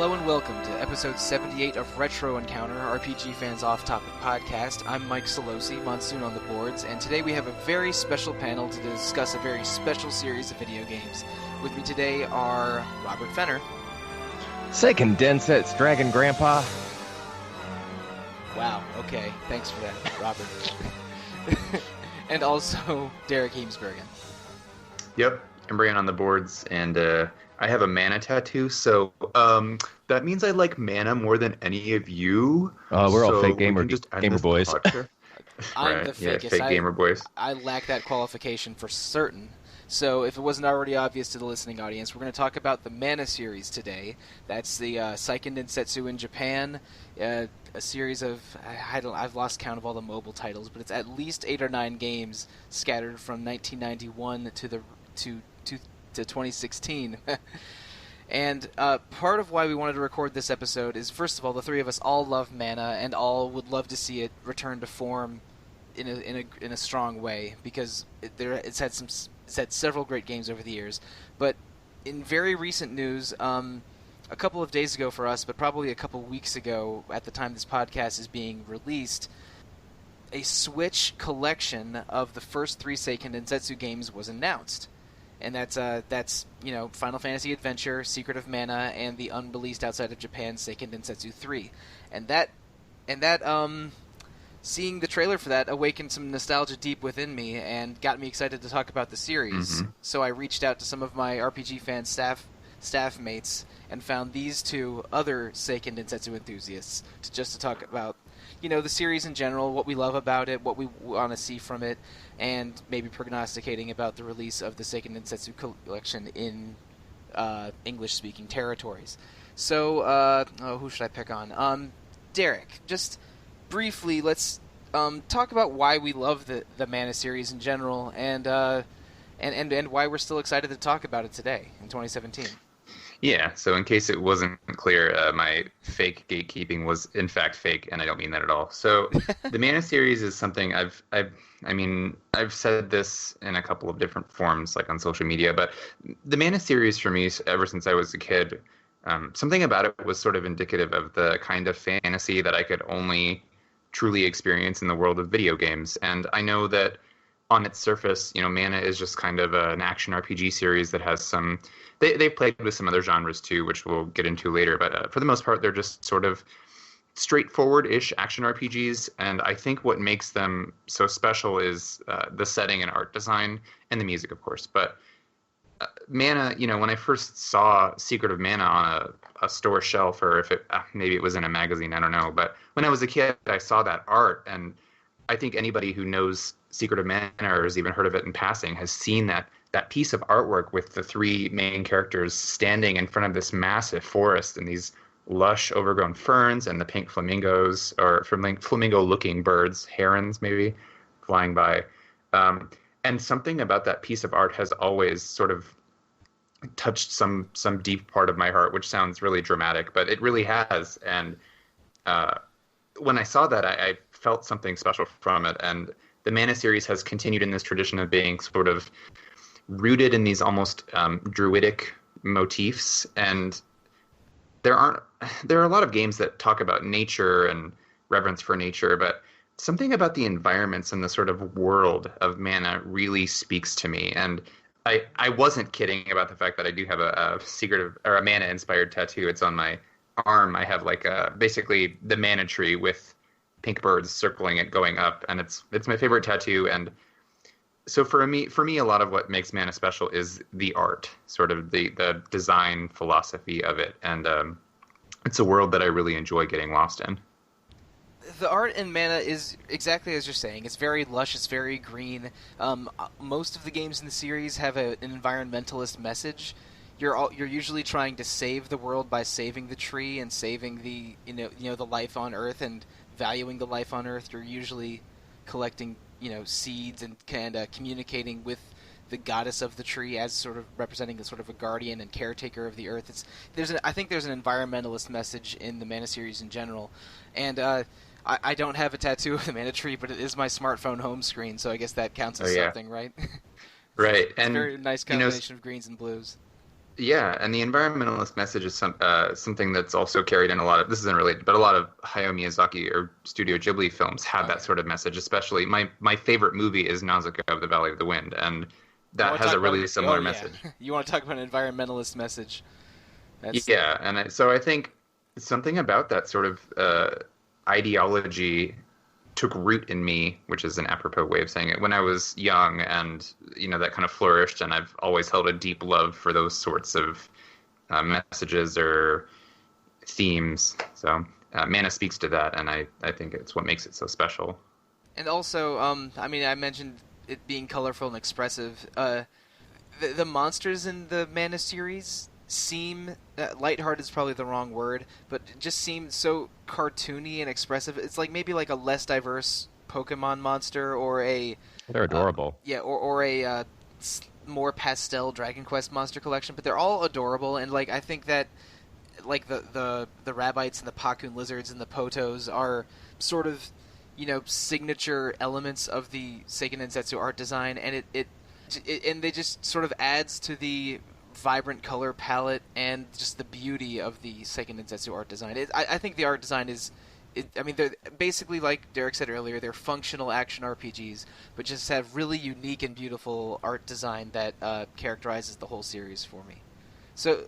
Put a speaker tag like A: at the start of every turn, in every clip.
A: Hello and welcome to episode 78 of Retro Encounter, RPG Fans Off-Topic Podcast. I'm Mike Sollosi, Monsoon on the boards, and today we have a very special panel to discuss a very special series of video games. With me today are Robert Fenner.
B: Seiken Densetsu Dragon Grandpa.
A: Wow, okay, thanks for that, Robert. And also Derek Heemsbergen.
C: Yep, I'm bringing on the boards, and I have a mana tattoo, so that means I like mana more than any of you.
B: Oh, we're all
C: so
B: fake gamer boys.
A: I'm the fakest.
C: Fake gamer boys.
A: I lack that qualification for certain. So if it wasn't already obvious to the listening audience, we're going to talk about the Mana series today. That's the Seiken Densetsu in Japan, a series of, I've lost count of all the mobile titles, but it's at least 8 or 9 games scattered from 1991 to 2016. And part of why we wanted to record this episode is, first of all, the three of us all love Mana and all would love to see it return to form in a strong way, because it's had several great games over the years. But in very recent news, a couple of days ago for us, but probably a couple weeks ago at the time this podcast is being released, a Switch collection of the first 3 Seiken Densetsu games was announced. And that's Final Fantasy Adventure, Secret of Mana, and the unreleased outside of Japan Seiken Densetsu 3. And that seeing the trailer for that awakened some nostalgia deep within me and got me excited to talk about the series. Mm-hmm. So I reached out to some of my RPG fan staff mates and found these 2 other Seiken Densetsu enthusiasts to talk about the series in general, what we love about it, what we want to see from it, and maybe prognosticating about the release of the Seiken Densetsu Collection in English-speaking territories. So, who should I pick on? Derek, just briefly, let's talk about why we love the Mana series in general, and why we're still excited to talk about it today in 2017.
C: Yeah, so in case it wasn't clear, my fake gatekeeping was in fact fake, and I don't mean that at all. So the Mana series is something I've said this in a couple of different forms, like on social media, but the Mana series for me, ever since I was a kid, something about it was sort of indicative of the kind of fantasy that I could only truly experience in the world of video games. And I know that on its surface, Mana is just kind of an action RPG series that has some... They've played with some other genres too, which we'll get into later. But for the most part, they're just sort of straightforward-ish action RPGs. And I think what makes them so special is the setting and art design and the music, of course. But Mana, when I first saw Secret of Mana on a store shelf, or if maybe it was in a magazine, I don't know. But when I was a kid, I saw that art, and I think anybody who knows Secret of Mana or has even heard of it in passing has seen that piece of artwork with the 3 main characters standing in front of this massive forest and these lush overgrown ferns and the pink flamingos, or flamingo-looking birds, herons maybe, flying by. And something about that piece of art has always sort of touched some deep part of my heart, which sounds really dramatic, but it really has. And when I saw that, I felt something special from it. And the Mana series has continued in this tradition of being sort of rooted in these almost druidic motifs. And there are a lot of games that talk about nature and reverence for nature, but something about the environments and the sort of world of Mana really speaks to me. And I wasn't kidding about the fact that I do have a Mana-inspired tattoo. It's on my arm. I have basically the Mana tree with pink birds circling it going up, and it's my favorite tattoo. And so for me, a lot of what makes Mana special is the art, sort of the design philosophy of it, and it's a world that I really enjoy getting lost in.
A: The art in Mana is exactly as you're saying. It's very lush, it's very green. Most of the games in the series have an environmentalist message. You're usually trying to save the world by saving the tree and saving the the life on Earth and valuing the life on Earth. You're usually collecting seeds and communicating with the goddess of the tree as sort of representing sort of a guardian and caretaker of the earth. I think there's an environmentalist message in the Mana series in general, and I don't have a tattoo of the Mana tree, but it is my smartphone home screen, so I guess that counts as something, right?
C: Right,
A: and a very nice combination of greens and blues.
C: Yeah, and the environmentalist message is something that's also carried in a lot of, this isn't related, but a lot of Hayao Miyazaki or Studio Ghibli films have that sort of message. Especially my favorite movie is Nausicaa of the Valley of the Wind, and that has a really similar message.
A: You want to talk about an environmentalist message?
C: Yeah, and so I think something about that sort of ideology took root in me, which is an apropos way of saying it, when I was young, and that kind of flourished, and I've always held a deep love for those sorts of messages or themes. So Mana speaks to that, and I think it's what makes it so special.
A: And also, I mentioned it being colorful and expressive. The monsters in the Mana series seem lighthearted is probably the wrong word, but it just seem so cartoony and expressive. It's like maybe like a less diverse Pokemon monster, or
B: they're adorable.
A: Or a more pastel Dragon Quest monster collection, but they're all adorable. And like I think that like the Rabites and the Pakun lizards and the Potos are sort of signature elements of the Seiken Densetsu art design, and it and they just sort of adds to the vibrant color palette and just the beauty of the Seiken Densetsu art design. I think the art design is, they're basically, like Derek said earlier, they're functional action RPGs, but just have really unique and beautiful art design that characterizes the whole series for me. So,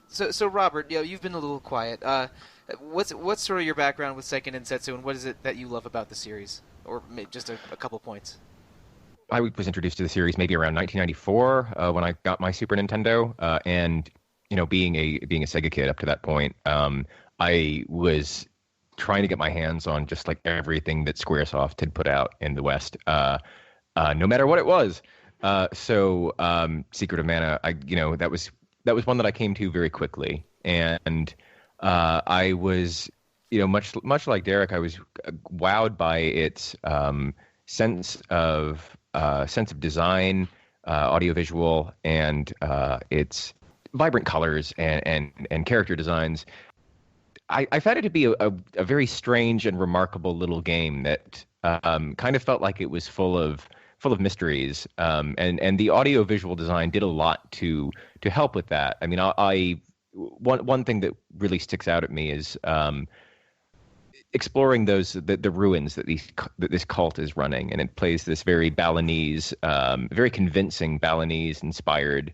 A: so Robert, you've been a little quiet. What's sort of your background with Seiken Densetsu, and what is it that you love about the series, or just a couple points?
B: I was introduced to the series maybe around 1994 when I got my Super Nintendo, and being a Sega kid up to that point, I was trying to get my hands on just like everything that SquareSoft had put out in the West, no matter what it was. So Secret of Mana, that was one that I came to very quickly, and I was much like Derek, I was wowed by its sense of design, audiovisual, and its vibrant colors and character designs. I found it to be a very strange and remarkable little game that kind of felt like it was full of mysteries. And the audiovisual design did a lot to help with that. I mean, one thing that really sticks out at me is exploring the ruins that this cult is running, and it plays this very Balinese, very convincing Balinese-inspired,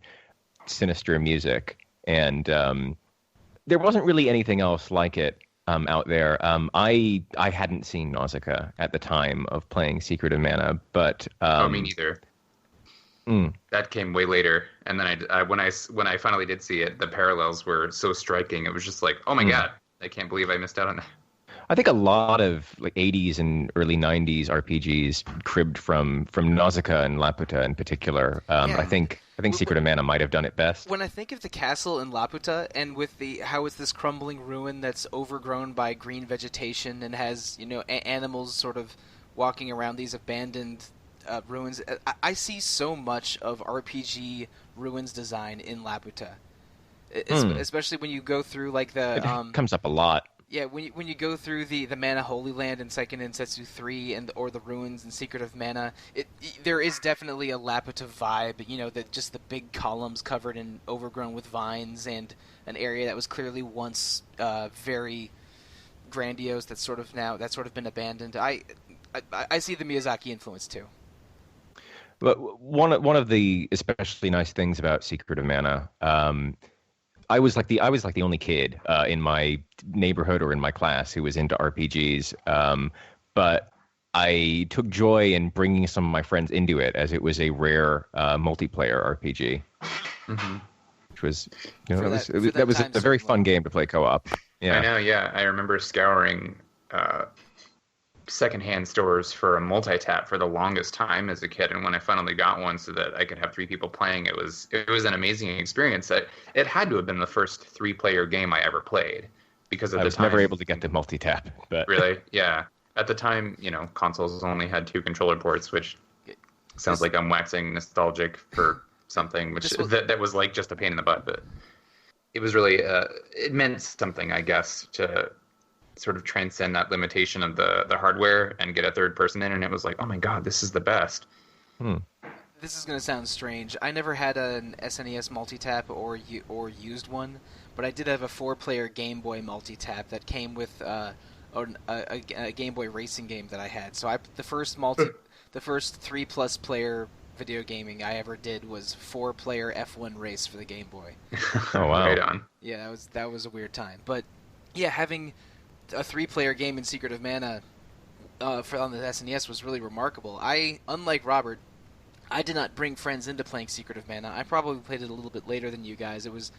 B: sinister music, and there wasn't really anything else like it out there. I hadn't seen Nausicaa at the time of playing Secret of Mana, but
C: me neither. That came way later, and then when I finally did see it, the parallels were so striking. It was just like, oh my god, I can't believe I missed out on that.
B: I think a lot of like 80s and early 90s RPGs cribbed from Nausicaa and Laputa in particular. I think Secret of Mana might have done it best.
A: When I think of the castle in Laputa, and with how it's this crumbling ruin that's overgrown by green vegetation and has animals sort of walking around these abandoned ruins, I see so much of RPG ruins design in Laputa, especially when you go through like the
B: it comes up a lot.
A: Yeah, when you go through the Mana Holy Land in Seiken Densetsu 3 or the ruins in Secret of Mana, there is definitely a Laputa vibe. Just the big columns covered and overgrown with vines, and an area that was clearly once very grandiose that's sort of been abandoned. I see the Miyazaki influence too.
B: But one of the especially nice things about Secret of Mana, I was like the only kid in my neighborhood or in my class who was into RPGs, but I took joy in bringing some of my friends into it, as it was a rare multiplayer RPG, which was that was a very fun game to play co-op. Yeah,
C: I know. Yeah, I remember scouring secondhand stores for a multi-tap for the longest time as a kid, and when I finally got one so that I could have three people playing, it was an amazing experience. It had to have been the first 3-player game I ever played, because at the time I was
B: never able to get the multi-tap. But
C: really, yeah, at the time, consoles only had 2 controller ports, which sounds like I'm waxing nostalgic for something which that was like just a pain in the butt, but it was really it meant something, I guess, to sort of transcend that limitation of the hardware and get a third person in, and it was like, oh my god, this is the best.
A: this is going to sound strange. I never had an SNES multi-tap or used one, but I did have a 4-player Game Boy multi-tap that came with a Game Boy racing game that I had. So the first 3+ player video gaming I ever did was 4-player F1 race for the Game Boy.
B: Oh wow!
C: Right on.
A: Yeah, that was a weird time. But yeah, having a 3-player game in Secret of Mana on the SNES was really remarkable. Unlike Robert, I did not bring friends into playing Secret of Mana. I probably played it a little bit later than you guys. It was,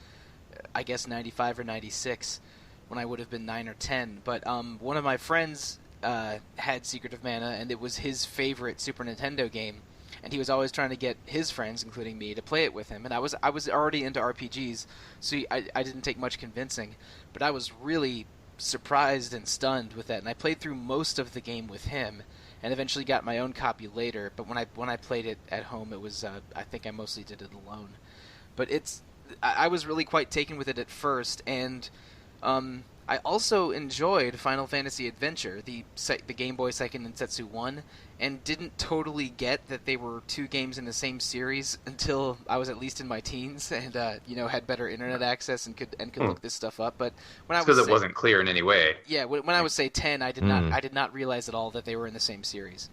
A: I guess, 95 or 96 when I would have been 9 or 10. But one of my friends had Secret of Mana, and it was his favorite Super Nintendo game. And he was always trying to get his friends, including me, to play it with him. And I was already into RPGs, so I didn't take much convincing. But I was really surprised and stunned with that. And I played through most of the game with him, and eventually got my own copy later. But when I played it at home, it was I think I mostly did it alone. But I was really quite taken with it at first, and I also enjoyed Final Fantasy Adventure, the Game Boy Seiken Densetsu 1, and didn't totally get that they were 2 games in the same series until I was at least in my teens and had better internet access and could look this stuff up. But when I was
C: because it wasn't clear in any way.
A: Yeah, when I was say 10, I did not realize at all that they were in the same series.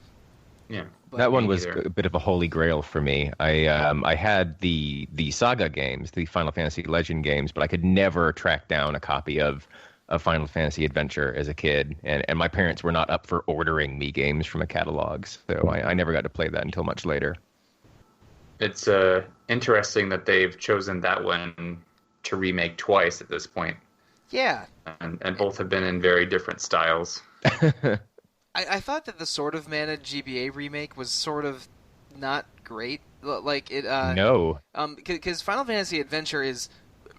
C: Yeah,
A: But
B: that one was a bit of a holy grail for me. I had the Saga games, the Final Fantasy Legend games, but I could never track down a copy of Final Fantasy Adventure as a kid, and my parents were not up for ordering me games from a catalog, so I never got to play that until much later.
C: It's interesting that they've chosen that one to remake twice at this point.
A: Yeah.
C: And both have been in very different styles.
A: I thought that the Sword of Mana GBA remake was sort of not great. Like it.
B: No.
A: Because Final Fantasy Adventure is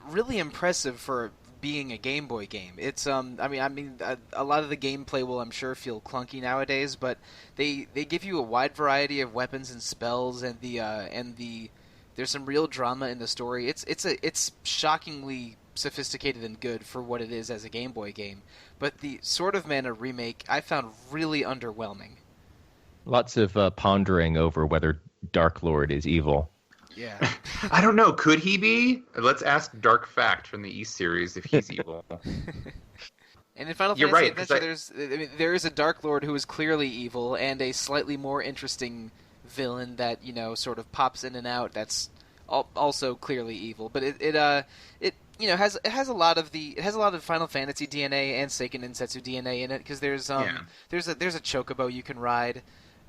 A: really impressive for being a Game Boy game. It's a lot of the gameplay will, I'm sure, feel clunky nowadays, but they give you a wide variety of weapons and spells, and there's some real drama in the story. It's shockingly sophisticated and good for what it is as a Game Boy game. But the Sword of Mana remake I found really underwhelming.
B: Lots of pondering over whether Dark Lord is evil.
A: Yeah.
C: I don't know. Could he be? Let's ask Dark Fact from the East series if he's evil.
A: And in Final Fantasy Adventure, there is a Dark Lord who is clearly evil, and a slightly more interesting villain that sort of pops in and out. That's also clearly evil. But it has a lot of Final Fantasy DNA and Seiken Densetsu DNA in it, because there's a chocobo you can ride.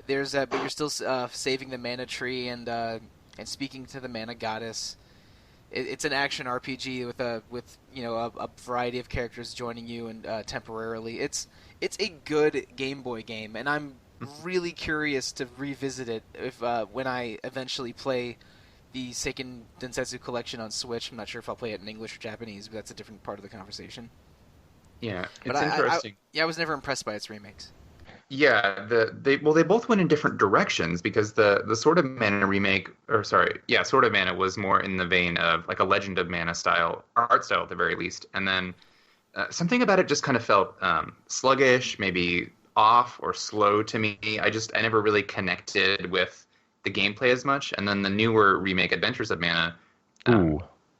A: But you're still saving the mana tree and speaking to the mana goddess. It's an action RPG with a variety of characters joining you and temporarily. It's a good Game Boy game, and I'm really curious to revisit it when I eventually play the Seiken Densetsu Collection on Switch. I'm not sure if I'll play it in English or Japanese, but that's a different part of the conversation.
C: Yeah, it's interesting.
A: I was never impressed by its remakes.
C: Yeah, they both went in different directions, because the Sword of Mana Sword of Mana was more in the vein of like a Legend of Mana style, art style at the very least, and then something about it just kind of felt sluggish, maybe off or slow to me. I never really connected with the gameplay as much. And then the newer remake, Adventures of Mana,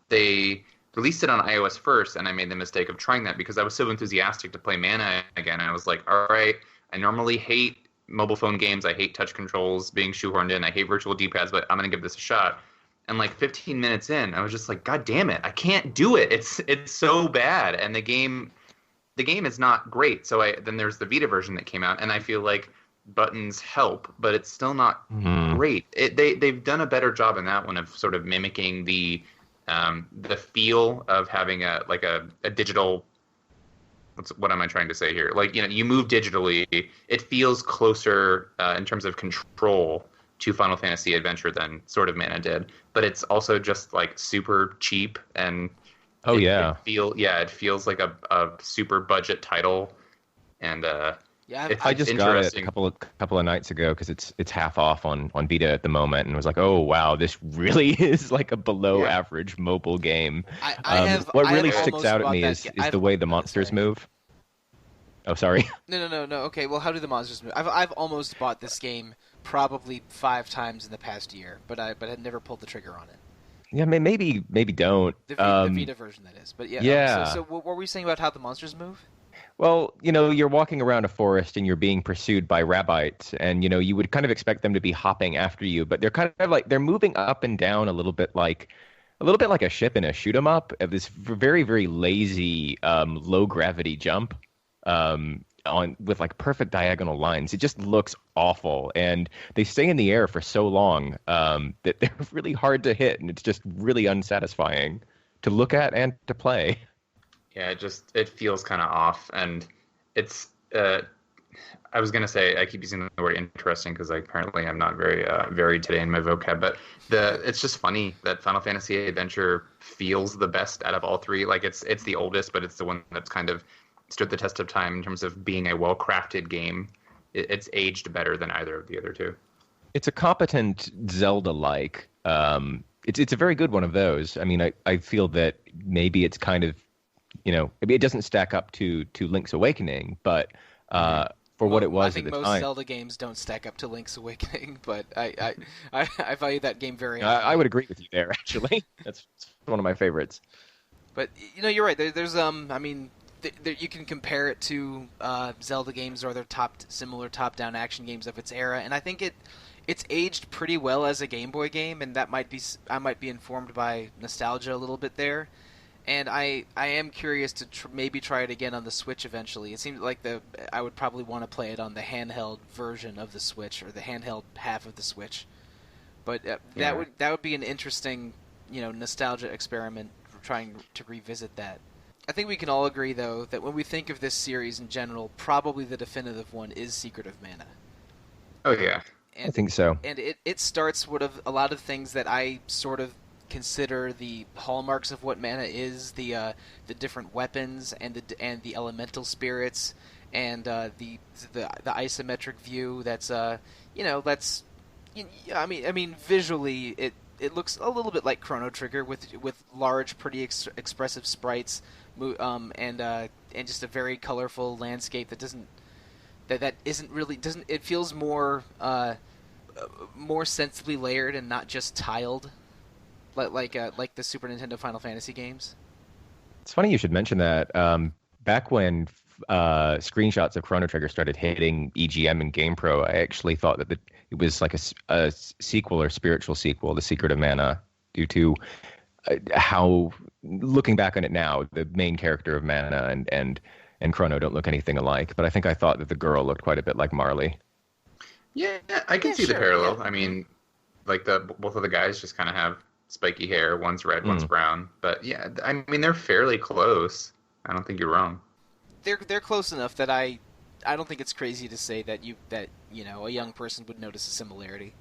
C: they released it on iOS first, and I made the mistake of trying that because I was so enthusiastic to play Mana again. I was like, all right, I normally hate mobile phone games. I hate touch controls being shoehorned in. I hate virtual D-pads, but I'm going to give this a shot. And like 15 minutes in, I was just like, God damn it, I can't do it. It's so bad. And the game is not great. So then there's the Vita version that came out, and I feel like buttons help, but it's still not great. They've done a better job in that one of sort of mimicking the feel of having a digital. What am I trying to say here? Like, you move digitally. It feels closer in terms of control to Final Fantasy Adventure than Sword of Mana did, but it's also just like super cheap and it feels like a super budget title, and
B: I just got it a couple of nights ago because it's half off on Vita at the moment, and was like, oh wow, this really is like a below average mobile game. What really sticks out at me is the way the monsters move. Oh, sorry.
A: No. Okay, well, how do the monsters move? I've almost bought this game probably 5 times in the past year, but I had never pulled the trigger on it.
B: Yeah, maybe don't.
A: The Vita version, that is. But yeah.
B: Yeah.
A: So what were we saying about how the monsters move?
B: Well, you're walking around a forest and you're being pursued by rabbits, and you would kind of expect them to be hopping after you, but they're kind of like they're moving up and down a little bit like a ship in a shoot 'em up of this very, very lazy, low gravity jump, on with like perfect diagonal lines. It just looks awful, and they stay in the air for so long, that they're really hard to hit, and it's just really unsatisfying to look at and to play.
C: Yeah, it feels kind of off, and it's. I was gonna say I keep using the word interesting because apparently I'm not very varied today in my vocab, but it's just funny that Final Fantasy Adventure feels the best out of all three. Like it's the oldest, but it's the one that's kind of stood the test of time in terms of being a well-crafted game. It's aged better than either of the other two.
B: It's a competent Zelda-like. It's a very good one of those. I mean, I feel that maybe it's kind of, maybe it doesn't stack up to Link's Awakening, but for what it was at the time.
A: I think most Zelda games don't stack up to Link's Awakening, but I value that game very highly.
B: I would agree with you there, actually. That's one of my favorites.
A: But you're right. There's you can compare it to Zelda games or other similar top-down action games of its era, and I think it's aged pretty well as a Game Boy game, and I might be informed by nostalgia a little bit there. And I am curious to maybe try it again on the Switch eventually. It seems like I would probably want to play it on the handheld version of the Switch, or the handheld half of the Switch. But that would be an interesting nostalgia experiment for trying to revisit that. I think we can all agree, though, that when we think of this series in general, probably the definitive one is Secret of Mana.
C: Oh, yeah.
B: I think so.
A: And it starts with a lot of things that I sort of consider the hallmarks of what Mana is, the different weapons and the elemental spirits, and the isometric view. Visually it looks a little bit like Chrono Trigger with large, pretty expressive sprites, and just a very colorful landscape that it feels more sensibly layered and not just tiled, like the Super Nintendo Final Fantasy games.
B: It's funny you should mention that. Back when screenshots of Chrono Trigger started hitting EGM and GamePro, I actually thought that it was like a sequel or spiritual sequel, The Secret of Mana, due to how, looking back on it now, the main character of Mana and Chrono don't look anything alike. But I think I thought that the girl looked quite a bit like Marley.
C: Yeah, I can see the parallel. Yeah. I mean, like both of the guys just kind of have spiky hair. One's red, one's brown. But yeah, I mean, they're fairly close. I don't think you're wrong.
A: They're close enough that I don't think it's crazy to say that a young person would notice a similarity,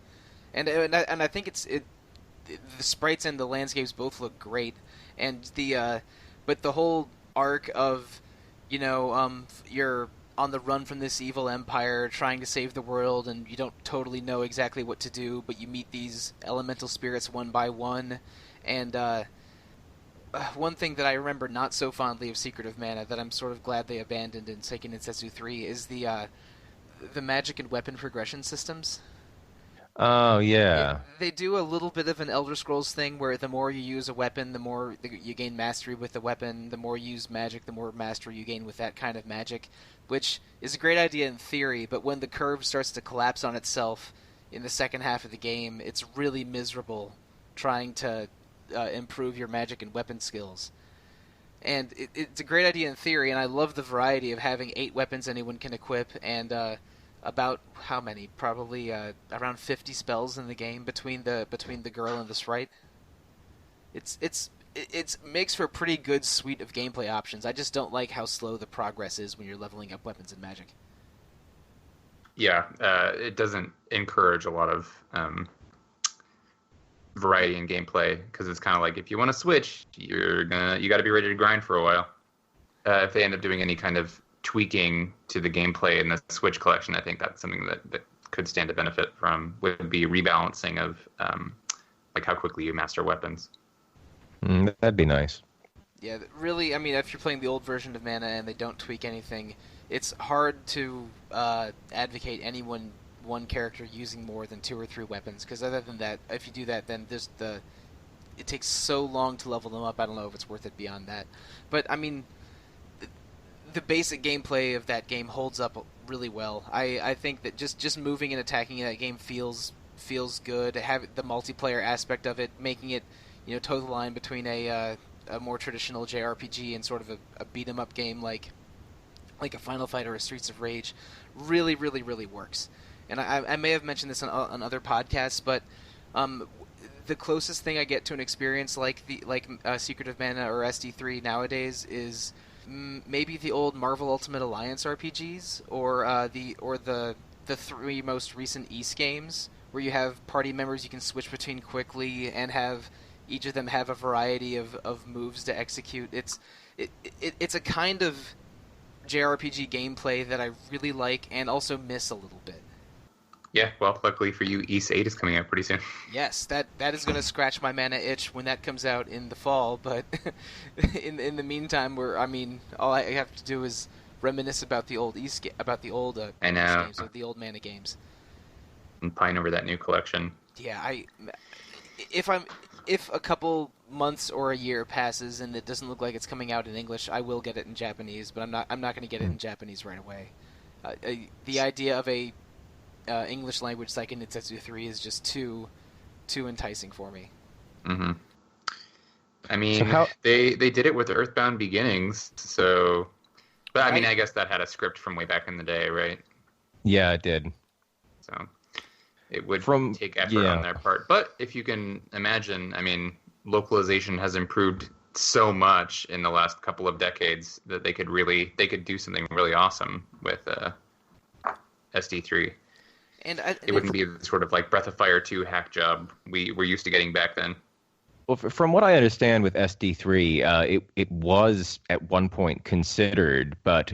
A: and I think the sprites and the landscapes both look great, and but the whole arc of you're on the run from this evil empire trying to save the world, and you don't totally know exactly what to do, but you meet these elemental spirits one by one, and one thing that I remember not so fondly of Secret of Mana that I'm sort of glad they abandoned in Seiken Densetsu 3 is the magic and weapon progression systems.
B: Oh, yeah.
A: They do a little bit of an Elder Scrolls thing where the more you use a weapon, the more you gain mastery with the weapon. The more you use magic, the more mastery you gain with that kind of magic, which is a great idea in theory, but when the curve starts to collapse on itself in the second half of the game, it's really miserable trying to improve your magic and weapon skills. And it's a great idea in theory, and I love the variety of having 8 weapons anyone can equip, and about how many? Probably around 50 spells in the game between the girl and the sprite. It makes for a pretty good suite of gameplay options. I just don't like how slow the progress is when you're leveling up weapons and magic.
C: Yeah, it doesn't encourage a lot of variety in gameplay, because it's kind of like, if you want to switch, you got to be ready to grind for a while. If they end up doing any kind of tweaking to the gameplay in the Switch collection, I think that's something that could stand to benefit from, would be rebalancing of like how quickly you master weapons.
B: That'd be nice.
A: Yeah, really, I mean, if you're playing the old version of Mana and they don't tweak anything, it's hard to advocate anyone one character using more than 2 or 3 weapons, because other than that, if you do that, then it takes so long to level them up. I don't know if it's worth it beyond that. But I mean, the basic gameplay of that game holds up really well. I think that just moving and attacking in that game feels good. Have the multiplayer aspect of it, making it toe the line between a more traditional JRPG and sort of a beat 'em up game like a Final Fight or a Streets of Rage, really, really, really works. And I may have mentioned this on other podcasts, but the closest thing I get to an experience like Secret of Mana or SD3 nowadays is maybe the old Marvel Ultimate Alliance RPGs, or the 3 most recent Ys games, where you have party members you can switch between quickly and have each of them have a variety of moves to execute. It's a kind of JRPG gameplay that I really like and also miss a little bit.
C: Yeah, well, luckily for you, Ys 8 is coming out pretty soon.
A: Yes, that is going to scratch my mana itch when that comes out in the fall, but in the meantime, all I have to do is reminisce about the old Ys games, or the old mana games.
C: And pine over that new collection.
A: Yeah, if a couple months or a year passes and it doesn't look like it's coming out in English, I will get it in Japanese, but I'm not going to get it in Japanese right away. The idea of a English language Seiken Densetsu 3 is just too enticing for me.
C: Mm-hmm. I mean, they did it with Earthbound Beginnings, so... But I mean, I guess that had a script from way back in the day, right?
B: Yeah, it did.
C: So it would take effort on their part. But if you can imagine, I mean, localization has improved so much in the last couple of decades that they could do something really awesome with SD3.
A: And
C: it wouldn't be the sort of like Breath of Fire 2 hack job we were used to getting back then.
B: Well, from what I understand with SD3, it was at one point considered, but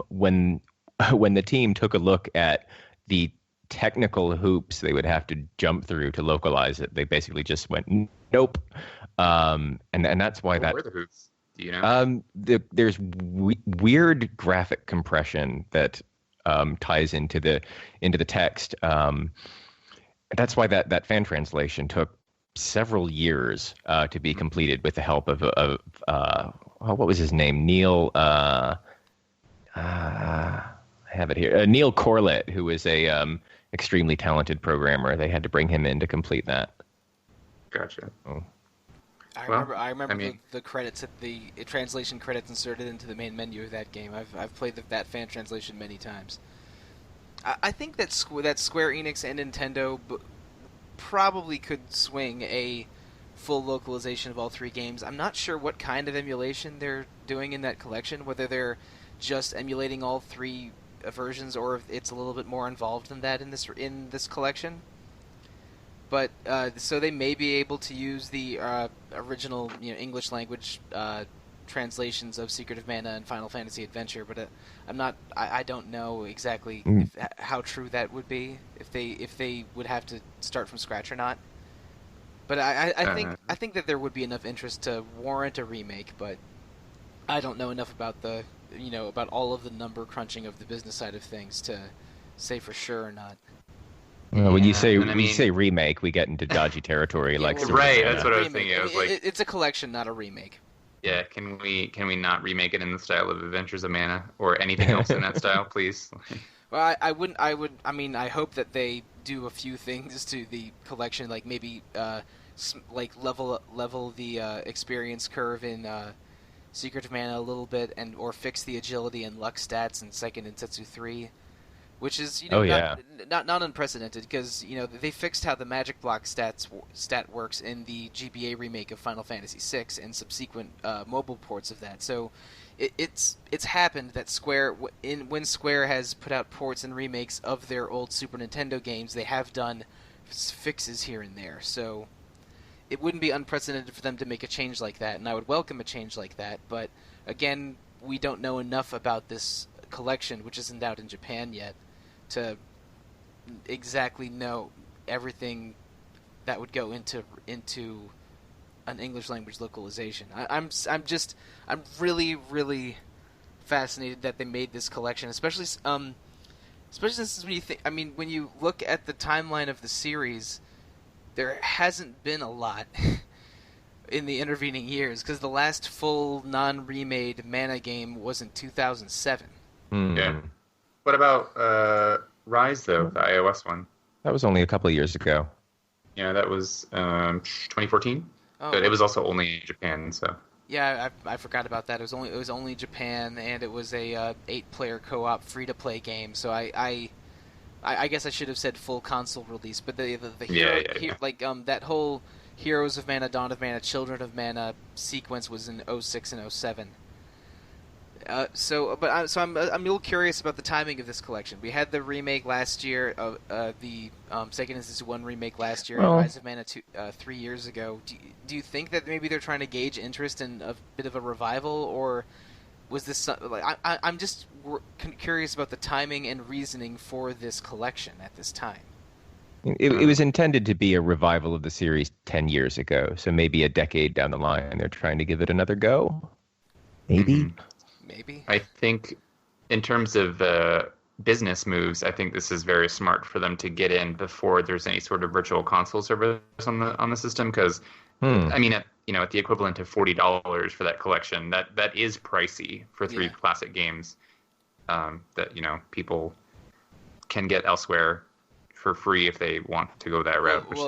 B: when the team took a look at the technical hoops they would have to jump through to localize it, they basically just went nope. And that's why
C: what were the hoops? Do you know?
B: There's weird graphic compression that ties into the text. That's why that fan translation took several years to be completed with the help of what was his name? Neil. I have it here. Neil Corlett, who is a extremely talented programmer. They had to bring him in to complete that.
C: Gotcha.
B: Oh.
A: I remember the credits, the translation credits inserted into the main menu of that game. I've played that fan translation many times. I think that Square Enix and Nintendo probably could swing a full localization of all 3 games. I'm not sure what kind of emulation they're doing in that collection, whether they're just emulating all 3 versions or if it's a little bit more involved than that in this collection. But so they may be able to use the original English language translations of Secret of Mana and Final Fantasy Adventure, but I don't know exactly how true that would be, if they would have to start from scratch or not. But I think that there would be enough interest to warrant a remake, but I don't know enough about about all of the number crunching of the business side of things to say for sure or not.
B: When you say remake, we get into dodgy territory.
C: Right, that's what I was thinking. I was
A: it's a collection, not a remake.
C: Yeah, can we not remake it in the style of Adventures of Mana or anything else in that style, please?
A: Well, I hope that they do a few things to the collection, like maybe level the experience curve in Secret of Mana a little bit, or fix the agility and luck stats in Seiken Densetsu 3. Which is not unprecedented, because they fixed how the magic block stat works in the GBA remake of Final Fantasy VI and subsequent mobile ports of that. So it's happened that when Square has put out ports and remakes of their old Super Nintendo games, they have done fixes here and there. So it wouldn't be unprecedented for them to make a change like that, and I would welcome a change like that. But again, we don't know enough about this collection, which isn't out in Japan yet, to exactly know everything that would go into an English language localization. I'm really, really fascinated that they made this collection, especially Especially since when you look at the timeline of the series, there hasn't been a lot in the intervening years, because the last full non-remade Mana game was in 2007.
C: Yeah. What about Rise, though, the iOS one?
B: That was only a couple of years ago.
C: Yeah, that was 2014.
A: Oh,
C: But it was also only in Japan, so.
A: Yeah, I forgot about that. It was only Japan, and it was a 8-player co-op free-to-play game. So I guess I should have said full console release. But the hero, like that whole Heroes of Mana, Dawn of Mana, Children of Mana sequence was in 06 and 07. So I'm a little curious about the timing of this collection. We had the remake last year of the Seiken Densetsu 1 remake last year, and Rise of Mana 3 years ago. Do you think that maybe they're trying to gauge interest in a bit of a revival, or was this I'm just curious about the timing and reasoning for this collection at this time?
B: It was intended to be a revival of the series 10 years ago, so maybe a decade down the line they're trying to give it another go. Maybe.
C: Mm-hmm.
A: Maybe.
C: I think in terms of business moves, I think this is very smart for them to get in before there's any sort of virtual console service on the system, because I mean, at the equivalent of $40 for that collection, that is pricey for 3 classic games that people can get elsewhere for free if they want to go that route, which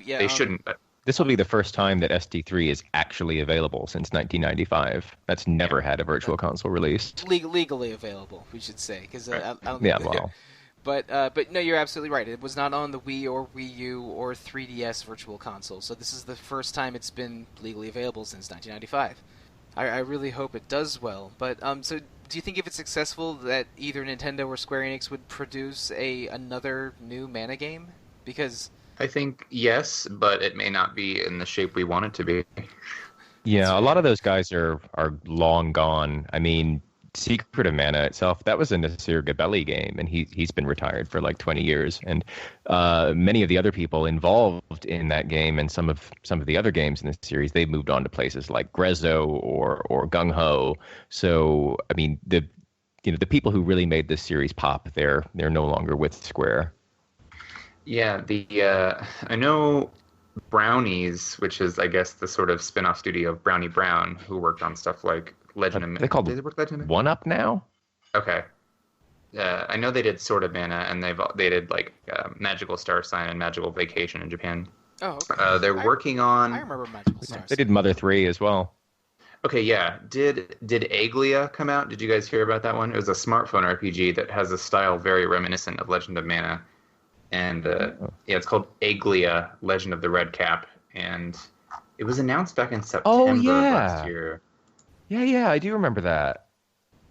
C: they shouldn't. But
B: this will be the first time that SD3 is actually available since 1995. That's never had a virtual console release.
A: Legally available, we should say, because
C: right.
A: I don't
B: yeah,
A: think
B: well.
A: But no, you're absolutely right. It was not on the Wii or Wii U or 3DS virtual console, so this is the first time it's been legally available since 1995. I really hope it does well. But so do you think if it's successful that either Nintendo or Square Enix would produce another new Mana game? Because
C: I think yes, but it may not be in the shape we want it to be.
B: Yeah, a lot of those guys are long gone. I mean, Secret of Mana itself, that was a Nasir Gabelli game, and he's been retired for like 20 years. And many of the other people involved in that game and some of the other games in the series, they've moved on to places like Grezzo or Gung Ho. So, I mean, the people who really made this series pop, they're no longer with Square.
C: Yeah, I know Brownies, which is, I guess, the sort of spin-off studio of Brownie Brown, who worked on stuff like Legend of Mana.
B: They called One Up now?
C: Okay. I know they did Sword of Mana, and they did like Magical Star Sign and Magical Vacation in Japan.
A: Oh, okay.
C: They're working on.
A: I remember Magical Star Sign.
B: They did Mother 3 as well.
C: Okay, yeah. Did Aglia come out? Did you guys hear about that one? It was a smartphone RPG that has a style very reminiscent of Legend of Mana. And it's called Aglia, Legend of the Red Cap. And it was announced back in September last year.
B: Yeah, I do remember that.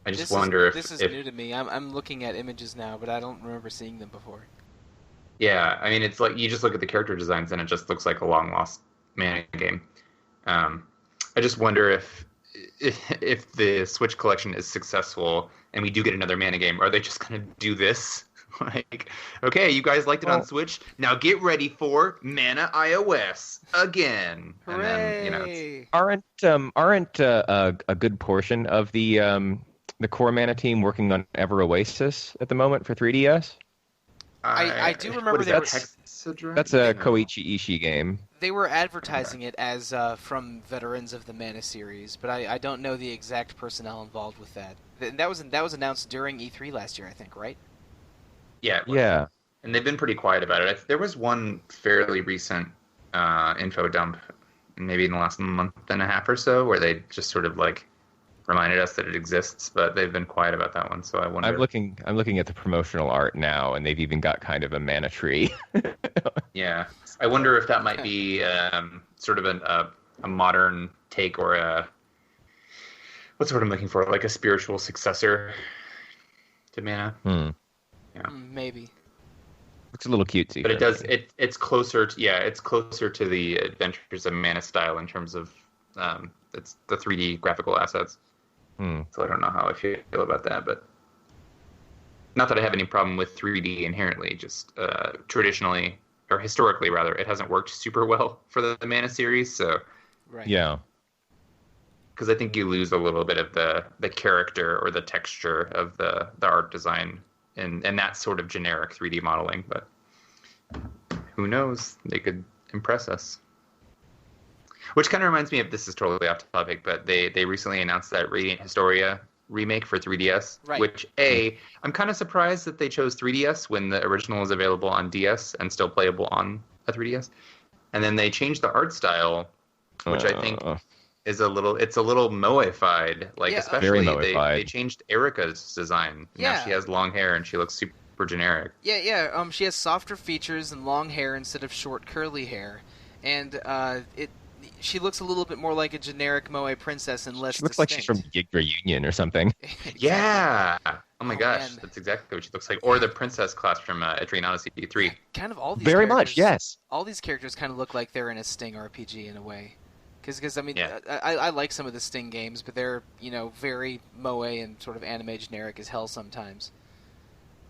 C: I just wonder if...
A: This is new to me. I'm looking at images now, but I don't remember seeing them before.
C: Yeah, I mean, it's like you just look at the character designs and it just looks like a long-lost Mana game. I just wonder if the Switch collection is successful and we do get another Mana game, are they just going to do this? Like, okay, you guys liked it on Switch. Now get ready for Mana iOS again.
A: Hooray!
C: And then,
B: aren't a good portion of the core Mana team working on Ever Oasis at the moment for 3DS?
A: I do remember
B: that's a Koichi Ishii game.
A: They were advertising it as from veterans of the Mana series, but I don't know the exact personnel involved with that. That was announced during E3 last year, I think, right?
C: Yeah. And they've been pretty quiet about it. There was one fairly recent info dump, maybe in the last month and a half or so, where they just sort of like reminded us that it exists, but they've been quiet about that one. So I wonder.
B: I'm looking at the promotional art now, and they've even got kind of a Mana tree.
C: Yeah, I wonder if that might be sort of a modern take or what's the word I'm looking for? Like a spiritual successor to Mana.
B: Yeah.
A: Maybe.
B: It's a little cutesy.
C: But it does. It's closer to it's closer to the Adventures of Mana style in terms of it's the 3D graphical assets. So I don't know how I feel about that, but not that I have any problem with 3D inherently. Just traditionally or historically rather, it hasn't worked super well for the Mana series. So
A: right.
B: Yeah.
C: Because I think you lose a little bit of the character or the texture of the art design and that sort of generic 3D modeling. But who knows? They could impress us. Which kind of reminds me of, this is totally off topic, but they recently announced that Radiant Historia remake for 3DS,
A: right.
C: Which I'm kind of surprised that they chose 3DS when the original is available on DS and still playable on a 3DS. And then they changed the art style, which I think is a little moe-fied. Like, especially they changed Erica's design.
A: Yeah.
C: Now she has long hair and she looks super generic.
A: Yeah. She has softer features and long hair instead of short curly hair, and she looks a little bit more like a generic moe princess and less.
B: She looks like she's from Gig Reunion or something.
C: Yeah. Oh my gosh,
A: man.
C: that's exactly what she looks like. Or the princess class from Etrian Odyssey 3.
A: Kind of all these
B: very
A: characters,
B: much, yes.
A: All these characters kind of look like they're in a Sting RPG in a way. Because I mean,
C: yeah.
A: I like some of the Sting games, but they're, very moe and sort of anime generic as hell sometimes.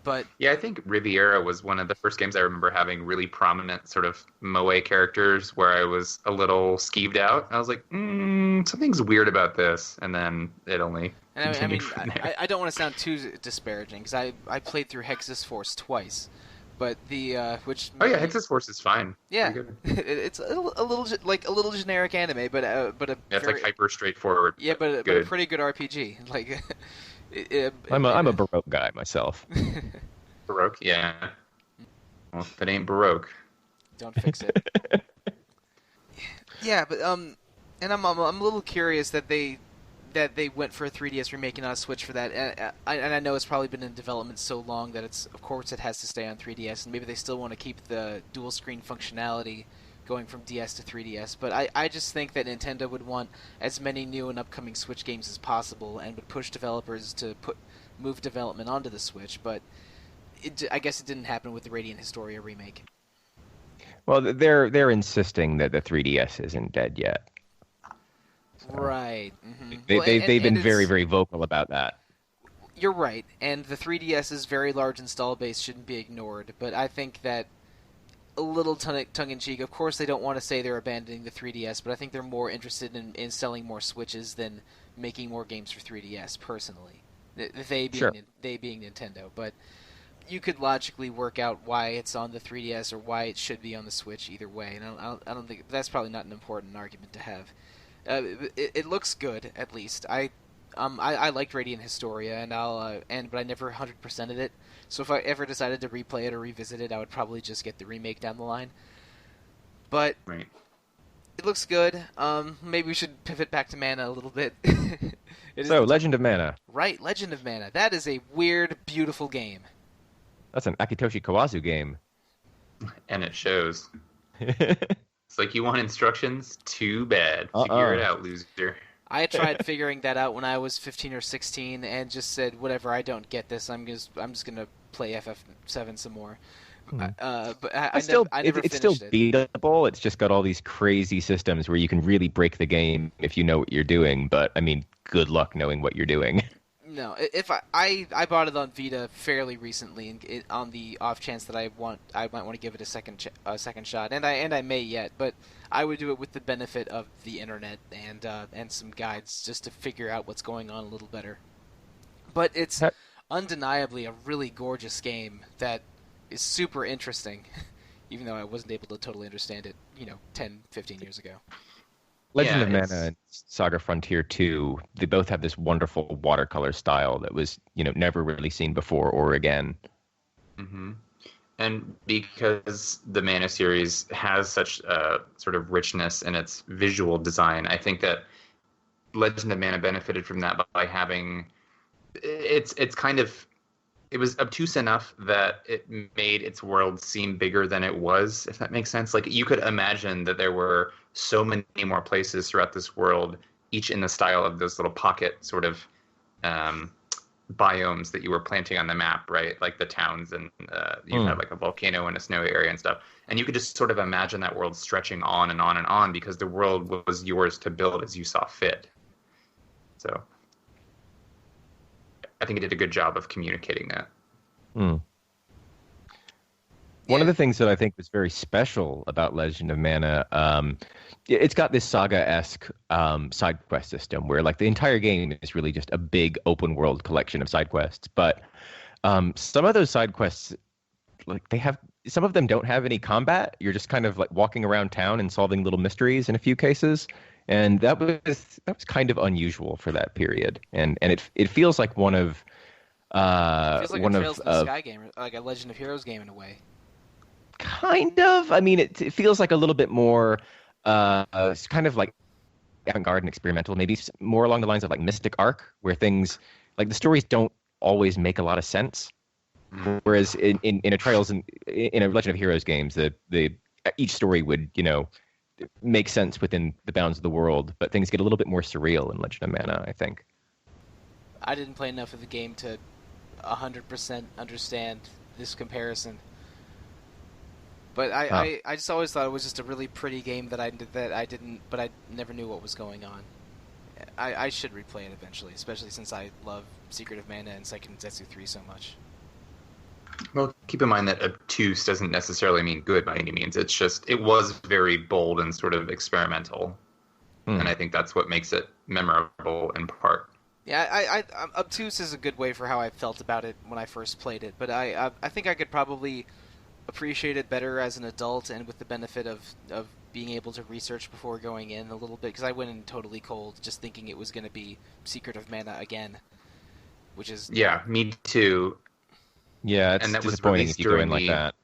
A: But
C: yeah, I think Riviera was one of the first games I remember having really prominent sort of moe characters where I was a little skeeved out. I was like, something's weird about this, and then it only.
A: And I mean, I don't want to sound too disparaging because I played through Hexus Force twice, but which.
C: Oh yeah, Hexus Force is fine.
A: Yeah, it's a little generic anime, but a.
C: Yeah, it's like hyper straightforward.
A: Yeah, but a pretty good RPG. Like.
B: I'm a Baroque guy myself.
C: Baroque, yeah. Well, if it ain't Baroque,
A: don't fix it. Yeah, but and I'm a little curious that they went for a 3DS remake and not a Switch for that. And I know it's probably been in development so long that of course it has to stay on 3DS, and maybe they still want to keep the dual screen functionality going from DS to 3DS, but I just think that Nintendo would want as many new and upcoming Switch games as possible and would push developers to move development onto the Switch, but I guess it didn't happen with the Radiant Historia remake.
B: Well, they're insisting that the 3DS isn't dead yet. So
A: right. Mm-hmm.
B: They've been very, very vocal about that.
A: You're right, and the 3DS's very large install base shouldn't be ignored, but I think that a little tongue-in-cheek. Of course, they don't want to say they're abandoning the 3DS, but I think they're more interested in selling more Switches than making more games for 3DS, personally. They being Nintendo. But you could logically work out why it's on the 3DS or why it should be on the Switch either way, and I don't think that's probably not an important argument to have. It looks good, at least. I liked Radiant Historia, but I never 100%ed it. So if I ever decided to replay it or revisit it, I would probably just get the remake down the line. But
C: right.
A: It looks good. Maybe we should pivot back to Mana a little bit.
B: Legend of Mana.
A: Right, Legend of Mana. That is a weird, beautiful game.
B: That's an Akitoshi Kawazu game.
C: And it shows. It's like, you want instructions? Too bad. Figure it out, loser.
A: I tried figuring that out when I was 15 or 16 and just said, whatever, I don't get this. I'm just going to play FF7 some more. But I never
B: it's still beatable. It's just got all these crazy systems where you can really break the game if you know what you're doing. But, I mean, good luck knowing what you're doing.
A: No, if I bought it on Vita fairly recently, on the off chance that I might want to give it a second shot, and I may yet, but I would do it with the benefit of the internet and some guides just to figure out what's going on a little better. But it's undeniably a really gorgeous game that is super interesting, even though I wasn't able to totally understand it, 10, 15 years ago.
B: Legend of Mana and Saga Frontier 2, they both have this wonderful watercolor style that was, never really seen before or again.
C: Mm-hmm. And because the Mana series has such a sort of richness in its visual design, I think that Legend of Mana benefited from that by having it was obtuse enough that it made its world seem bigger than it was, if that makes sense. Like, you could imagine that there were so many more places throughout this world, each in the style of those little pocket sort of biomes that you were planting on the map, right? Like the towns, and you had like a volcano and a snowy area and stuff. And you could just sort of imagine that world stretching on and on and on because the world was yours to build as you saw fit. So I think it did a good job of communicating that.
B: One of the things that I think was very special about Legend of Mana, it's got this Saga-esque side quest system where, like, the entire game is really just a big open world collection of side quests. But Some of those side quests, like some of them don't have any combat. You're just kind of like walking around town and solving little mysteries in a few cases, and that was kind of unusual for that period. And it feels like one of
A: It feels like a
B: one
A: Trails in the
B: of
A: Sky game, like a Legend of Heroes game in a way.
B: kind of. I mean, it feels like a little bit more it's kind of like avant-garde and experimental, maybe more along the lines of like Mystic Arc, where things like the stories don't always make a lot of sense. Whereas in a Trails in a Legend of Heroes games, the each story would make sense within the bounds of the world, but things get a little bit more surreal in Legend of Mana, I think.
A: I didn't play enough of the game to 100% understand this comparison. But I just always thought it was just a really pretty game but I never knew what was going on. I should replay it eventually, especially since I love Secret of Mana and Seiken Densetsu 3 so much.
C: Well, keep in mind that obtuse doesn't necessarily mean good by any means. It's just, it was very bold and sort of experimental. And I think that's what makes it memorable in part.
A: Yeah, obtuse is a good way for how I felt about it when I first played it, but I think I could probably appreciate it better as an adult and with the benefit of being able to research before going in a little bit, because I went in totally cold, just thinking it was going to be Secret of Mana again, which is...
C: Yeah, me too.
B: Yeah, it's
C: and that
B: disappointing
C: was
B: if you go in like that.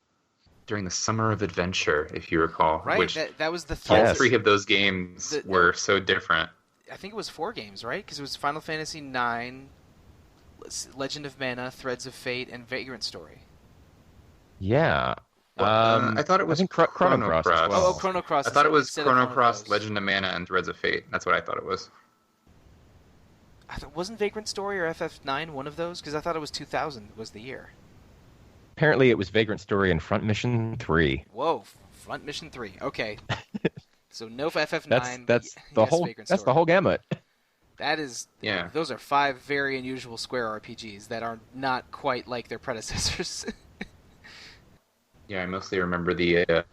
C: During the Summer of Adventure, if you recall.
A: Right,
C: which
A: that was the
C: all three of those games were so different.
A: I think it was 4 games, right? Because it was Final Fantasy IX, Legend of Mana, Threads of Fate, and Vagrant Story.
B: Yeah.
C: I thought it was
B: Chrono Cross as well.
A: Oh, Chrono Cross.
C: I thought it was Chrono Cross, Legend of Mana, and Threads of Fate. That's what I thought it was.
A: Wasn't Vagrant Story or FF9 one of those? Because I thought it was 2000 was the year.
B: Apparently it was Vagrant Story and Front Mission 3.
A: Whoa, Front Mission 3. Okay. So no FF9.
B: That's the whole gamut.
A: That is...
C: Yeah.
A: Those are 5 very unusual Square RPGs that are not quite like their predecessors.
C: Yeah, I mostly remember the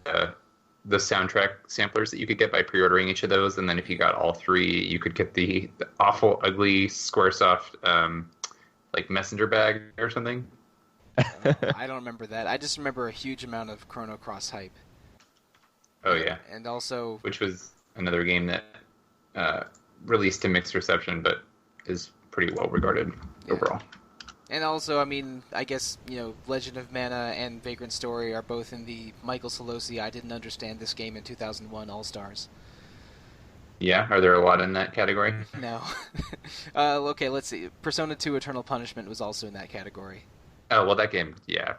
C: soundtrack samplers that you could get by pre-ordering each of those, and then if you got all 3, you could get the awful, ugly SquareSoft like messenger bag or something.
A: I don't remember that. I just remember a huge amount of Chrono Cross hype.
C: Oh yeah,
A: and also,
C: which was another game that released to mixed reception, but is pretty well regarded overall.
A: And also, I mean, I guess, Legend of Mana and Vagrant Story are both in the Michael Sollosi I didn't understand this game in 2001 All-Stars.
C: Yeah, are there a lot in that category?
A: No. Okay, let's see. Persona 2 Eternal Punishment was also in that category.
C: Oh, well, that game, yeah.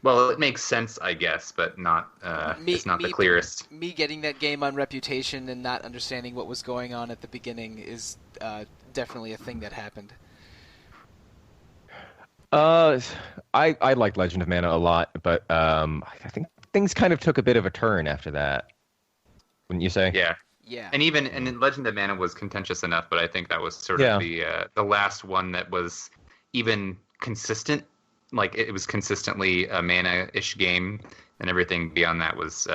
C: Well, it makes sense, I guess, but not. It's not the clearest.
A: Me getting that game on Reputation and not understanding what was going on at the beginning is definitely a thing that happened.
B: I liked Legend of Mana a lot, but I think things kind of took a bit of a turn after that. Wouldn't you say?
C: Yeah.
A: Yeah.
C: And Legend of Mana was contentious enough, but I think that was sort of the last one that was even consistent. Like, it was consistently a Mana-ish game, and everything beyond that was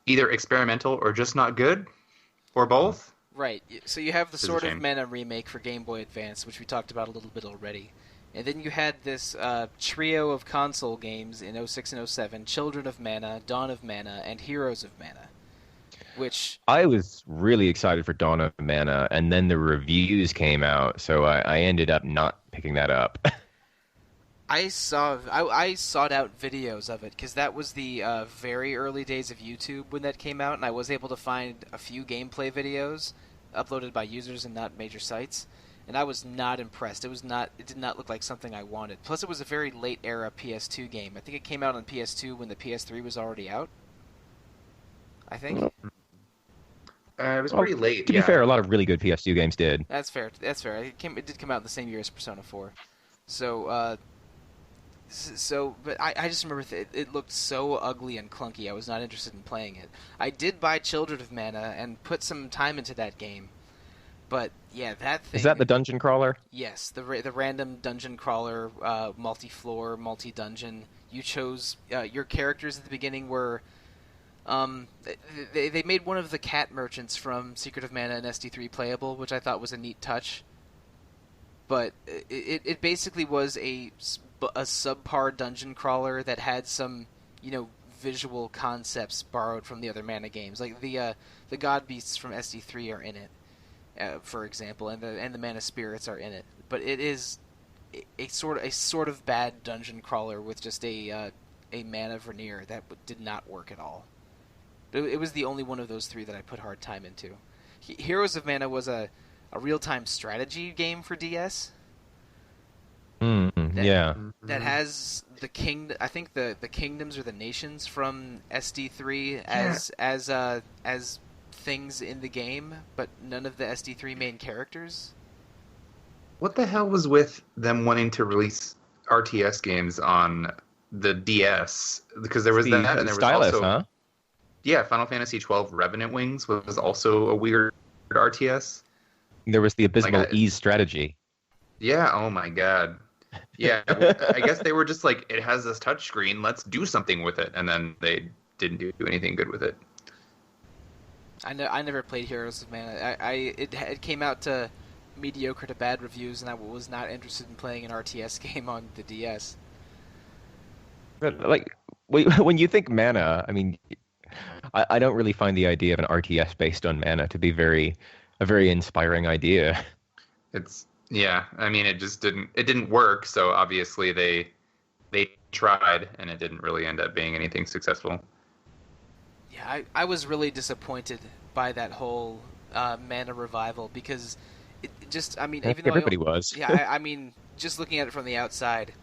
C: either experimental or just not good, or both.
A: Right. So you have the Sword of Mana remake for Game Boy Advance, which we talked about a little bit already. And then you had this trio of console games in 06 and 07, Children of Mana, Dawn of Mana, and Heroes of Mana. Which
B: I was really excited for Dawn of Mana, and then the reviews came out, so I ended up not picking that up.
A: I sought out videos of it, because that was the very early days of YouTube when that came out, and I was able to find a few gameplay videos uploaded by users and not major sites, and I was not impressed. It did not look like something I wanted. Plus, it was a very late era PS2 game. I think it came out on PS2 when the PS3 was already out. I think.
C: It was pretty late.
B: To be fair, a lot of really good PS2 games did.
A: That's fair. It did come out the same year as Persona 4. But I just remember it looked so ugly and clunky. I was not interested in playing it. I did buy Children of Mana and put some time into that game. But yeah, that thing.
B: Is that the dungeon crawler?
A: Yes, the random dungeon crawler, multi-floor, multi-dungeon. You chose your characters at the beginning were. They made one of the cat merchants from Secret of Mana and SD3 playable, which I thought was a neat touch. But it basically was a a subpar dungeon crawler that had some, visual concepts borrowed from the other Mana games. Like the God Beasts from SD3 are in it, for example, and the Mana Spirits are in it. But it is a sort of bad dungeon crawler with just a mana veneer that did not work at all. It was the only one of those three that I put hard time into. Heroes of Mana was a real-time strategy game for DS. That has I think the kingdoms or the nations from SD3 as things in the game, but none of the SD3 main characters.
C: What the hell was with them wanting to release RTS games on the DS? Because there was that, and there
B: stylus,
C: was also,
B: huh?
C: Yeah, Final Fantasy XII Revenant Wings was also a weird RTS.
B: There was the abysmal ease strategy.
C: Yeah, oh my god. Yeah, I guess they were just like, it has this touchscreen, let's do something with it, and then they didn't do anything good with it.
A: I never played Heroes of Mana. It came out to mediocre to bad reviews, and I was not interested in playing an RTS game on the DS.
B: But, like, when you think Mana, I mean, I don't really find the idea of an RTS based on Mana to be a very inspiring idea.
C: Yeah, I mean, it didn't work, so obviously they tried, and it didn't really end up being anything successful.
A: Yeah, I was really disappointed by that whole Mana revival, because it just, I mean, even though
B: everybody was.
A: Yeah, I mean, just looking at it from the outside,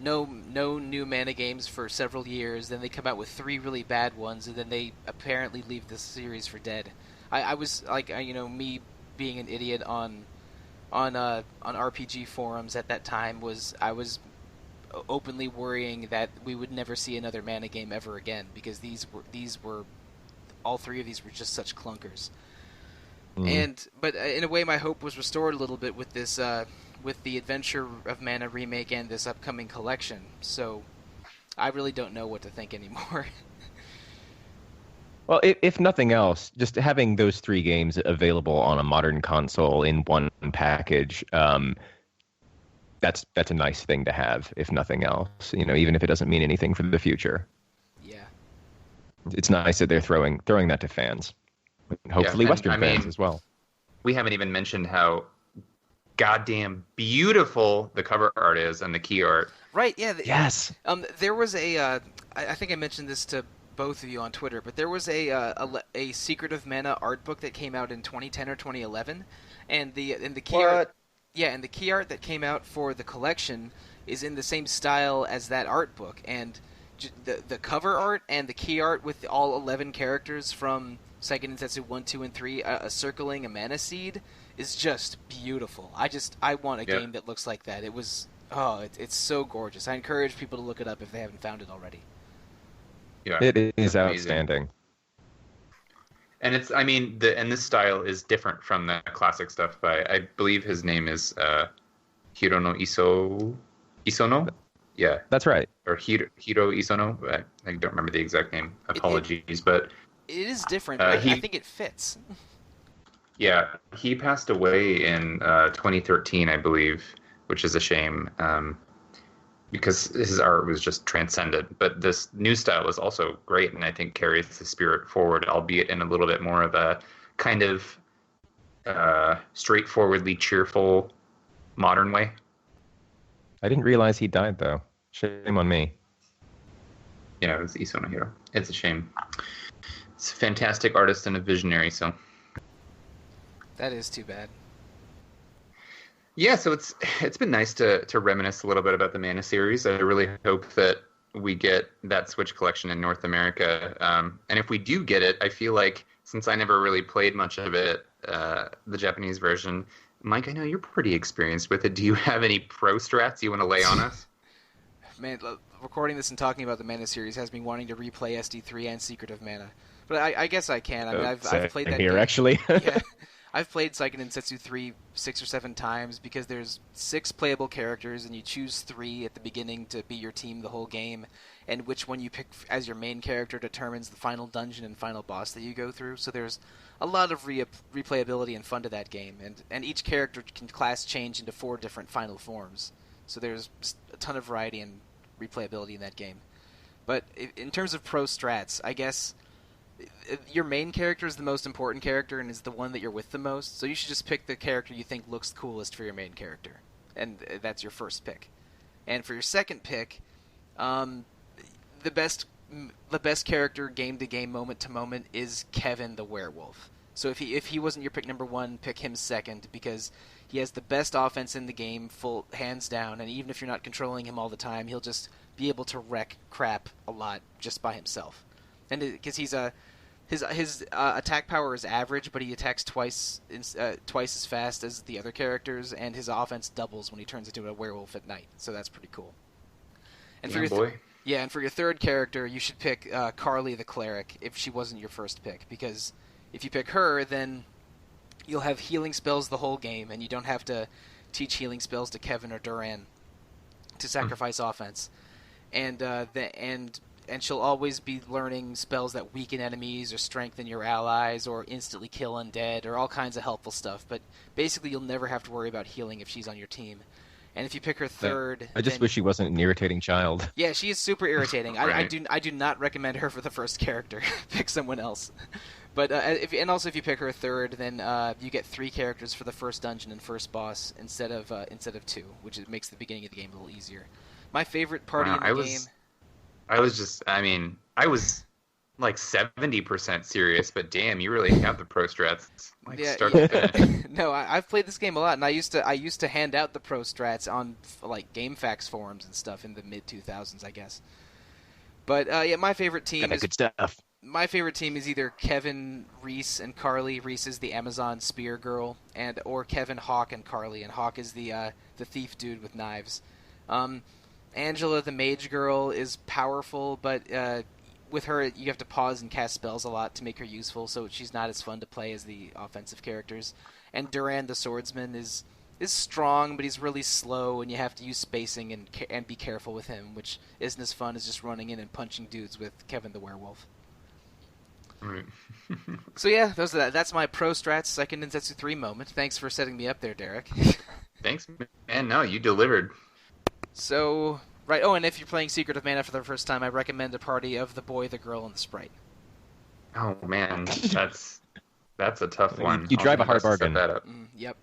A: no new Mana games for several years, then they come out with 3 really bad ones, and then they apparently leave the series for dead. I was like, me being an idiot on RPG forums at that time I was openly worrying that we would never see another Mana game ever again, because these were all 3 of these were just such clunkers. But in a way, my hope was restored a little bit with this with the Adventure of Mana remake and this upcoming collection. So I really don't know what to think anymore.
B: Well, if nothing else, just having those 3 games available on a modern console in one package, that's a nice thing to have, if nothing else. Even if it doesn't mean anything for the future.
A: Yeah,
B: it's nice that they're throwing that to fans, hopefully Western fans as well.
C: We haven't even mentioned how goddamn beautiful the cover art is and the key art.
A: Right? Yeah.
B: Yes.
A: There was I think I mentioned this to both of you on Twitter, but there was a Secret of Mana art book that came out in 2010 or 2011, and the key art, and the key art that came out for the collection is in the same style as that art book, and the cover art and the key art with all 11 characters from Seiken Densetsu 1, 2, and 3 circling a mana seed is just beautiful. I want a game that looks like that. It's so gorgeous. I encourage people to look it up if they haven't found it already.
C: Yeah,
B: it is outstanding.
C: And this style is different from the classic stuff by, I believe his name is Hirono Isono? Yeah.
B: That's right.
C: Or Hiro Isono? I don't remember the exact name. Apologies, but
A: it is different, but I think it fits.
C: Yeah, he passed away in 2013, I believe, which is a shame. Because his art was just transcendent. But this new style is also great, and I think carries the spirit forward, albeit in a little bit more of a kind of straightforwardly cheerful modern way.
B: I didn't realize he died, though. Shame on me.
C: Yeah, it was Isono Hiro. It's a shame. It's a fantastic artist and a visionary, so...
A: That is too bad.
C: Yeah, so it's been nice to reminisce a little bit about the Mana series. I really hope that we get that Switch collection in North America. And if we do get it, I feel like, since I never really played much of it, the Japanese version, Mike, I know you're pretty experienced with it. Do you have any pro strats you want to lay on us?
A: Man, recording this and talking about the Mana series has me wanting to replay SD3 and Secret of Mana. But I guess I can. I mean, I've played that
B: here,
A: game.
B: Actually.
A: Yeah. I've played Seiken Densetsu 3 6 or 7 times because there's 6 playable characters and you choose 3 at the beginning to be your team the whole game, and which one you pick as your main character determines the final dungeon and final boss that you go through. So there's a lot of replayability and fun to that game, and each character can class change into 4 different final forms. So there's just a ton of variety and replayability in that game. But in terms of pro strats, I guess your main character is the most important character and is the one that you're with the most. So you should just pick the character you think looks coolest for your main character, and that's your first pick. And for your second pick, the best character game to game, moment to moment is Kevin the werewolf. So if he wasn't your pick number one, pick him second, because he has the best offense in the game, full hands down. And even if you're not controlling him all the time, he'll just be able to wreck crap a lot just by himself. And because his attack power is average, but he attacks twice as fast as the other characters, and his offense doubles when he turns into a werewolf at night. So that's pretty cool. And and for your third character, you should pick Carly the cleric if she wasn't your first pick, because if you pick her, then you'll have healing spells the whole game, and you don't have to teach healing spells to Kevin or Duran to sacrifice offense. And she'll always be learning spells that weaken enemies or strengthen your allies or instantly kill undead or all kinds of helpful stuff. But basically, you'll never have to worry about healing if she's on your team. And if you pick her third,
B: I just wish she wasn't an irritating child.
A: Yeah, she is super irritating.
C: Right.
A: I do not recommend her for the first character. Pick someone else. But if you pick her third, then you get 3 characters for the first dungeon and first boss instead of 2, which makes the beginning of the game a little easier. My favorite party in the game.
C: I was like 70% serious, but damn, you really have the pro strats. Start to finish.
A: No, I've played this game a lot, and I used to hand out the pro strats on like GameFAQs forums and stuff in the mid 2000s, I guess. But my favorite team is
B: good stuff.
A: My favorite team is either Kevin, Reese, and Carly. Reese is the Amazon spear girl, or Kevin, Hawk, and Carly, and Hawk is the thief dude with knives. Angela, the mage girl, is powerful, but with her, you have to pause and cast spells a lot to make her useful, so she's not as fun to play as the offensive characters. And Duran, the swordsman, is strong, but he's really slow, and you have to use spacing and be careful with him, which isn't as fun as just running in and punching dudes with Kevin the werewolf.
C: Right.
A: So yeah, that's my pro strats Seiken Densetsu 3 moment. Thanks for setting me up there, Derek.
C: Thanks, man. No, you delivered.
A: So, right. Oh, and if you're playing Secret of Mana for the first time, I recommend a party of the boy, the girl, and the sprite.
C: Oh man, that's a tough one.
B: You drive a hard bargain.
C: That up.
A: Yep.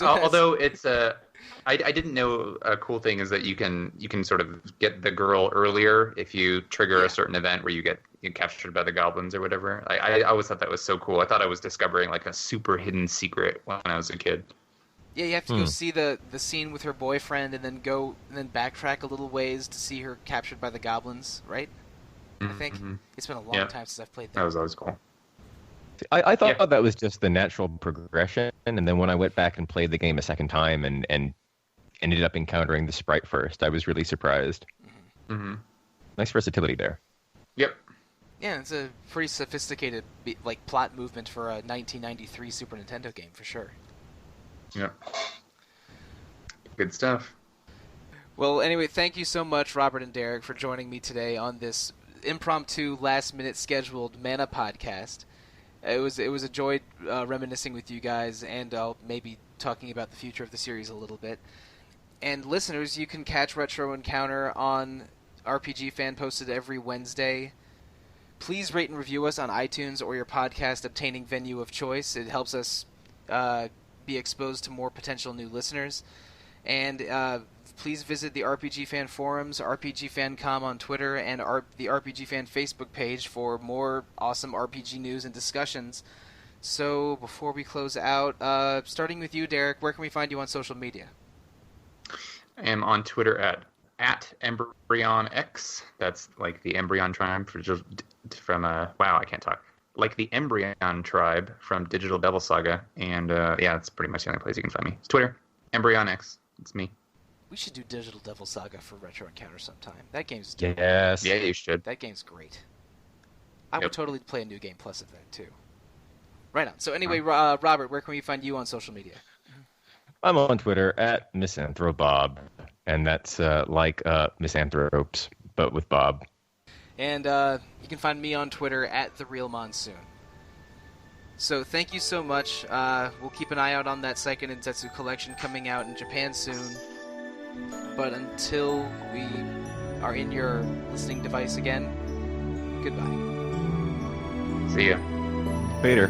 C: Although it's I didn't know a cool thing is that you can sort of get the girl earlier if you trigger a certain event where you get captured by the goblins or whatever. I always thought that was so cool. I thought I was discovering like a super hidden secret when I was a kid.
A: Yeah, you have to go see the scene with her boyfriend and then backtrack a little ways to see her captured by the goblins, right? I think. It's been a long time since I've played that.
C: That was always cool.
B: I thought that was just the natural progression, and then when I went back and played the game a second time and ended up encountering the sprite first, I was really surprised.
C: Mm-hmm.
B: Nice versatility there.
C: Yep.
A: Yeah, it's a pretty sophisticated plot movement for a 1993 Super Nintendo game, for sure.
C: Yep. Good stuff.
A: Well, anyway, thank you so much, Robert and Derek, for joining me today on this impromptu, last-minute scheduled Mana podcast. It was a joy reminiscing with you guys, and maybe talking about the future of the series a little bit. And listeners, you can catch Retro Encounter on RPG Fan, posted every Wednesday. Please rate and review us on iTunes or your podcast obtaining venue of choice. It helps us be exposed to more potential new listeners. And please visit the RPG Fan forums, RPG Fancom on Twitter, and the RPG Fan Facebook page for more awesome RPG news and discussions. So before we close out, starting with you, Derek, where can we find you on social media?
C: I am on Twitter at EmbryoonX. That's like the Embryon Tribe from wow, I can't talk. Like the Embryon Tribe from Digital Devil Saga, and that's pretty much the only place you can find me. It's Twitter, EmbryoonX. It's me.
A: We should do Digital Devil Saga for Retro Encounter sometime. That game's
B: yes.
C: Yeah, you should.
A: That game's great. I would totally play a New Game Plus of that too. Right on. So anyway, Robert, where can we find you on social media?
B: I'm on Twitter at MisAnthroBob, and that's like Misanthropes, but with Bob.
A: And you can find me on Twitter at TheRealMonsoon. So thank you so much. We'll keep an eye out on that Seiken Densetsu Collection coming out in Japan soon. But until we are in your listening device again, goodbye.
C: See ya.
B: Later.